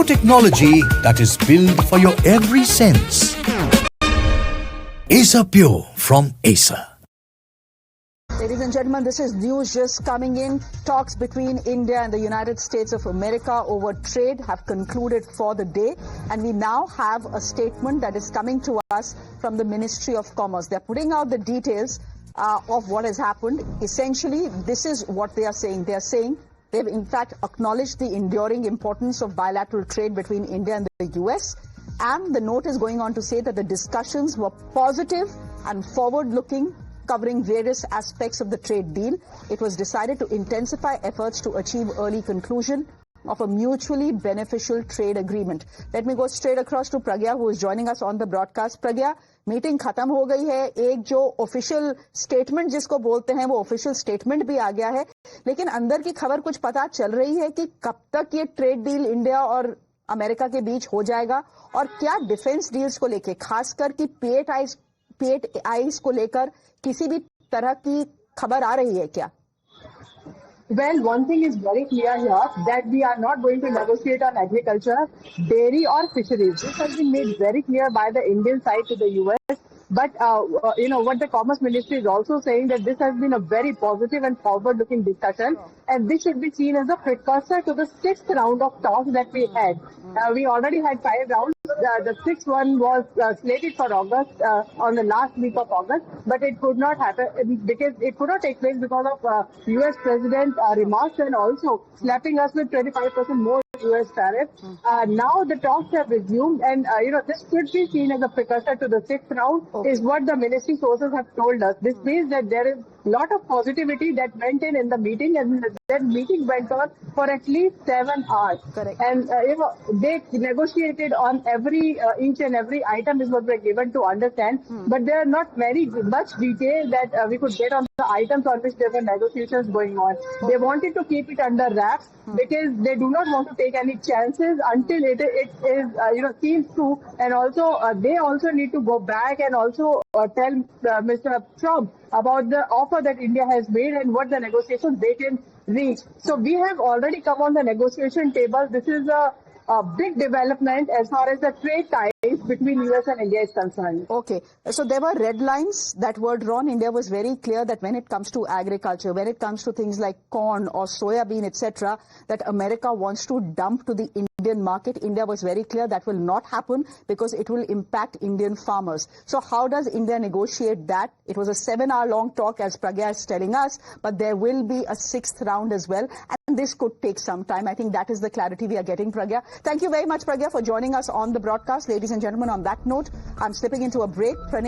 technology that is built for your every sense. Acer Pure from Acer. Ladies and gentlemen, this is news just coming in. Talks between India and the United States of America over trade have concluded for the day, and we now have a statement that is coming to us from the Ministry of Commerce. They're putting out the details of what has happened. Essentially, this is what they are saying. They are saying they've in fact acknowledged the enduring importance of bilateral trade between India and the US. And the note is going on to say that the discussions were positive and forward-looking, covering various aspects of the trade deal. It was decided to intensify efforts to achieve early conclusion of a mutually beneficial trade agreement. Let me go straight across to Pragya, who is joining us on the broadcast. Pragya, meeting खत्म हो गई है. एक जो official statement जिसको बोलते हैं वो ऑफिशियल स्टेटमेंट भी आ गया है, लेकिन अंदर की खबर कुछ पता चल रही है कि कब तक ये ट्रेड डील इंडिया और अमेरिका के बीच हो जाएगा, और क्या डिफेंस डील्स को लेके, खासकर कि पेट आइस को लेकर किसी भी तरह की खबर आ रही है क्या? Well, one thing is very clear here, that we are not going to negotiate on agriculture, dairy or fisheries. This has been made very clear by the Indian side to the US. But, what the Commerce Ministry is also saying, that this has been a very positive and forward-looking discussion, and this should be seen as a precursor to the 6th round of talks that we had. We already had 5 rounds. The 6th one was slated for August, on the last week of August, but it could not happen because it could not take place because of US President remarks, and also slapping us with 25% more US tariff. Now the talks have resumed, and this should be seen as a precursor to the 6th round, is what the ministry sources have told us. This means that there is a lot of positivity that went in the meeting, and that meeting went on for at least 7 hours. Correct. And they negotiated on every each and every item is what we're given to understand, but there are not much detail that we could get on the items on which there were negotiations going on. They wanted to keep it under wraps because they do not want to take any chances until it is seen through, and also they also need to go back and also tell Mr. Trump about the offer that India has made and what the negotiations they can reach. So we have already come on the negotiation table. This is a big development as far as the trade ties between US and India is concerned. Okay, so there were red lines that were drawn. India was very clear that when it comes to agriculture, when it comes to things like corn or soya bean, etc., that America wants to dump to the Indian market. India was very clear that will not happen because it will impact Indian farmers. So how does India negotiate that? It was a 7-hour-long talk, as Pragya is telling us, but there will be a 6th round as well. And this could take some time. I think that is the clarity we are getting, Pragya. Thank you very much, Pragya, for joining us on the broadcast. Ladies and gentlemen, on that note, I'm slipping into a break.